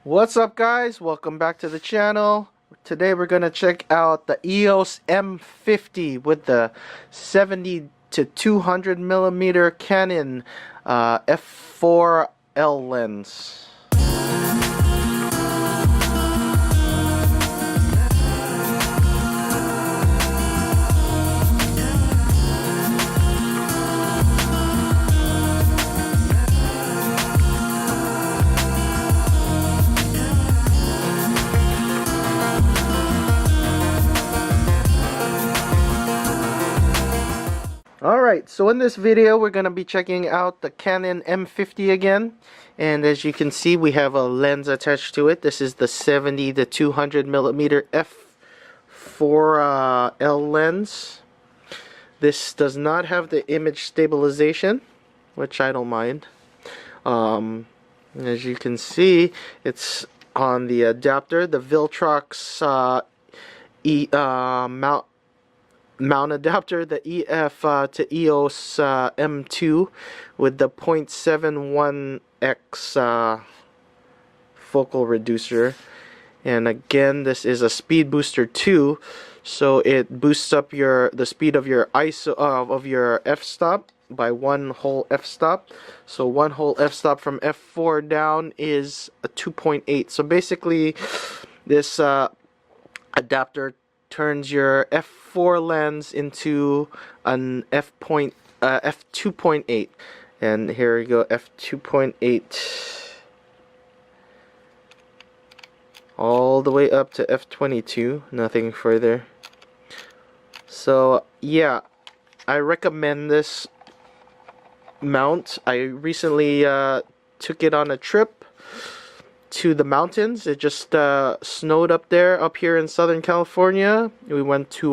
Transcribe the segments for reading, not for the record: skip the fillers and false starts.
What's up, guys? Welcome back to the channel. Today we're gonna check out the EOS M50 with the 70 to 200 millimeter Canon f4L lens. Alright, so in this video we're going to be checking out the Canon M50 again, and as you can see we have a lens attached to it. This is the 70 to 200 millimeter f4L lens. This does not have the image stabilization, which I don't mind. As you can see, it's on the adapter, the Viltrox mount adapter, the EF to EOS M2 with the 0.71x focal reducer. And again, this is a Speedbooster 2, so it boosts up the speed of your ISO of your f-stop by one whole f-stop. So one whole f-stop from f4 down is a 2.8. So basically, this adapter turns your f4 lens into an f2.8, and here we go, f2.8 all the way up to f22, nothing further. So yeah, I recommend this mount. I recently took it on a trip to the mountains. It just snowed up here in Southern California. We went to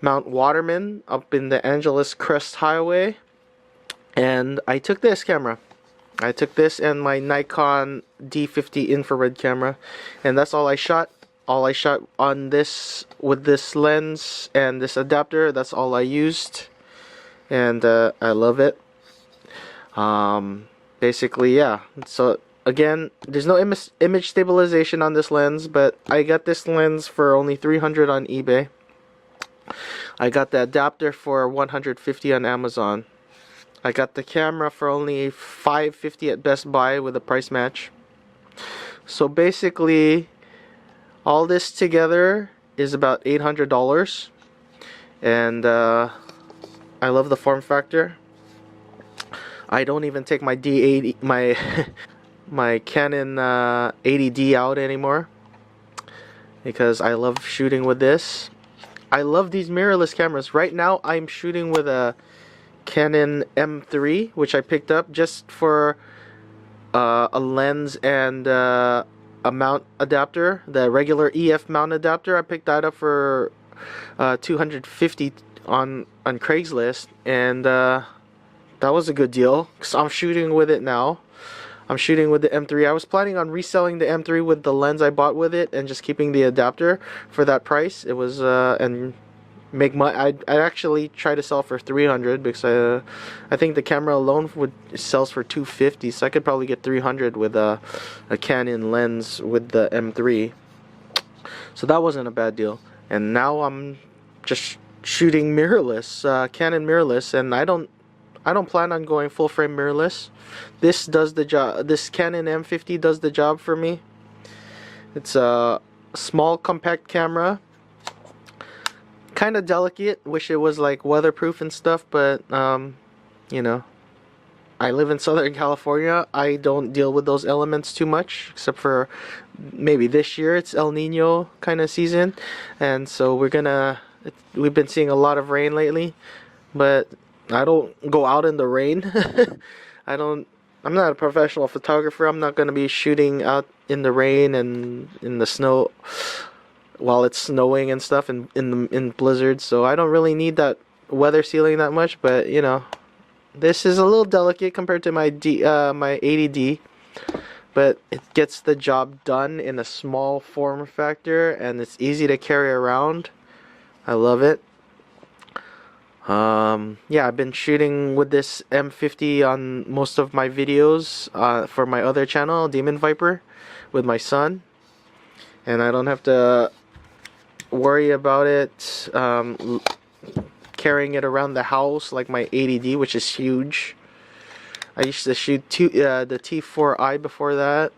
Mount Waterman up in the Angeles Crest Highway, and I took this camera. I took this and my Nikon D50 infrared camera, and that's all I shot. All I shot on this with this lens and this adapter. That's all I used, and I love it. Basically, yeah. So again, there's no image stabilization on this lens, but I got this lens for only $300 on eBay. I got the adapter for $150 on Amazon. I got the camera for only $550 at Best Buy with a price match. So basically, all this together is about $800, and I love the form factor. I don't even take my D80, my Canon 80D out anymore, because I love shooting with this. I love these mirrorless cameras. Right now I'm shooting with a Canon M3, which I picked up just for a lens and a mount adapter. The regular EF mount adapter, I picked that up for $250 on Craigslist, and that was a good deal, because I'm shooting with it now. I'm shooting with the M3. I was planning on reselling the M3 with the lens I bought with it and just keeping the adapter for that price. It was and make money. I'd actually try to sell for $300, because I think the camera alone sells for $250, so I could probably get $300 with a Canon lens with the M3. So that wasn't a bad deal. And now I'm just shooting mirrorless, Canon mirrorless, and I don't plan on going full frame mirrorless. This does the job. This Canon M50 does the job for me. It's a small, compact camera. Kind of delicate. Wish it was like weatherproof and stuff, but you know, I live in Southern California. I don't deal with those elements too much, except for maybe this year. It's El Nino kind of season, and so we've been seeing a lot of rain lately, but I don't go out in the rain. I'm not a professional photographer. I'm not going to be shooting out in the rain and in the snow while it's snowing and stuff, and in blizzards. So I don't really need that weather sealing that much. But you know, this is a little delicate compared to my my 80D, but it gets the job done in a small form factor, and it's easy to carry around. I love it. Yeah, I've been shooting with this M50 on most of my videos for my other channel, Demon Viper, with my son, and I don't have to worry about it carrying it around the house like my 80D, which is huge. I used to shoot the T4i before that,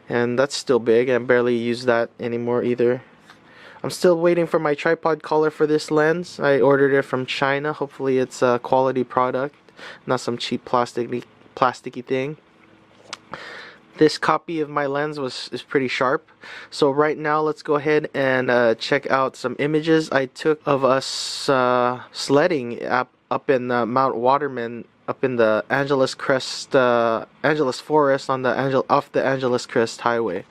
and that's still big. I barely use that anymore either. I'm still waiting for my tripod collar for this lens. I ordered it from China. Hopefully it's a quality product, not some cheap plasticky thing. This copy of my lens is pretty sharp. So right now let's go ahead and check out some images I took of us sledding up in Mount Waterman, up in the Angeles Crest, Angeles Forest on the off the Angeles Crest Highway.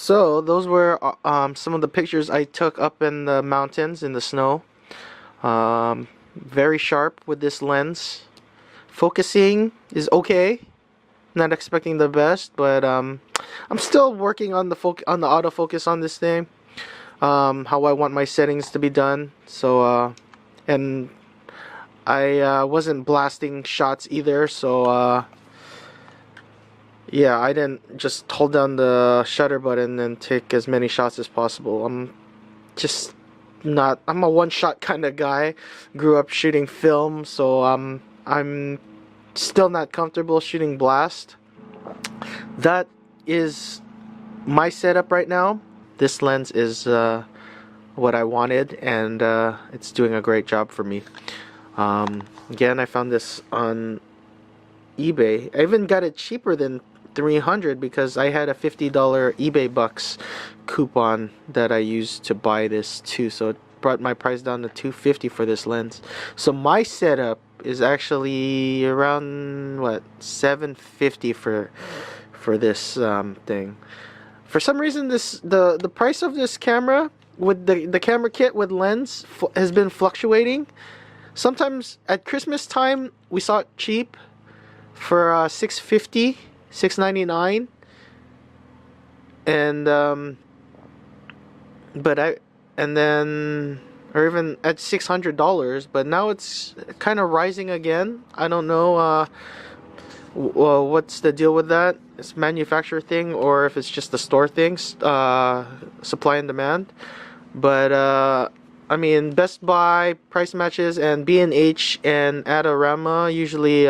So those were some of the pictures I took up in the mountains in the snow. Very sharp with this lens. Focusing is okay. Not expecting the best, but I'm still working on the autofocus on this thing. How I want my settings to be done. So and I wasn't blasting shots either. So yeah, I didn't just hold down the shutter button and take as many shots as possible. I'm a one-shot kind of guy. Grew up shooting film, so I'm still not comfortable shooting blast. That is my setup right now. This lens is what I wanted, and it's doing a great job for me. Again, I found this on eBay. I even got it cheaper than $300 because I had a $50 eBay bucks coupon that I used to buy this too, so it brought my price down to $250 for this lens. So my setup is actually around what, $750 for this thing. For some reason, the price of this camera with the camera kit with lens has been fluctuating. Sometimes at Christmas time we saw it cheap for $650, $699, and or even at $600, but now it's kind of rising again. I don't know what's the deal with that. It's a manufacturer thing or if it's just the store things, supply and demand. But I mean, Best Buy price matches and B&H and Adorama usually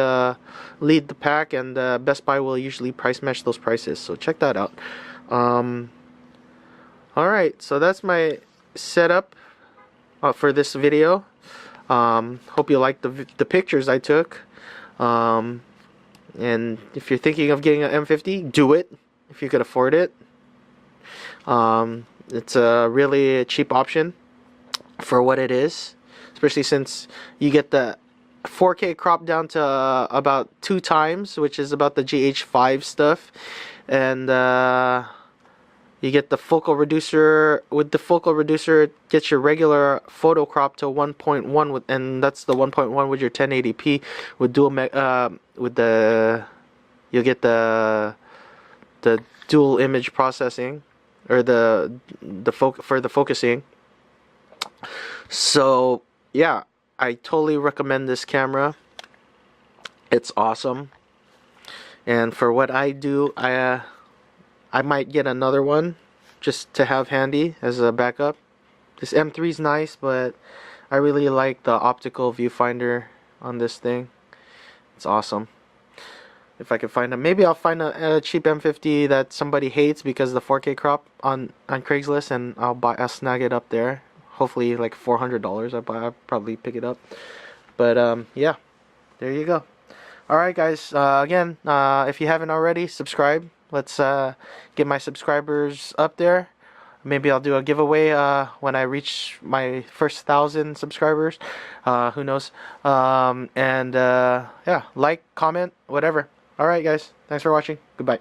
lead the pack, and Best Buy will usually price match those prices, so check that out. Alright, so that's my setup for this video. Hope you liked the pictures I took. And if you're thinking of getting an M50, do it if you could afford it. It's a really cheap option for what it is, especially since you get the 4K crop down to about 2 times, which is about the GH5 stuff, and you get the focal reducer. With the focal reducer, it gets your regular photo crop to 1.1 with, and that's the 1.1 with your 1080p with dual with the, you'll get the dual image processing, or for the focusing. So yeah, I totally recommend this camera. It's awesome, and for what I do, I might get another one just to have handy as a backup. This M3 is nice, but I really like the optical viewfinder on this thing. It's awesome. If I can find them, maybe I'll find a cheap M50 that somebody hates because of the 4K crop on Craigslist, and I'll snag it up there. Hopefully like $400. I'll probably pick it up. But yeah, there you go. Alright guys, again, if you haven't already, subscribe. Let's get my subscribers up there. Maybe I'll do a giveaway when I reach my first 1,000 subscribers. Who knows? Yeah, like, comment, whatever. Alright guys, thanks for watching. Goodbye.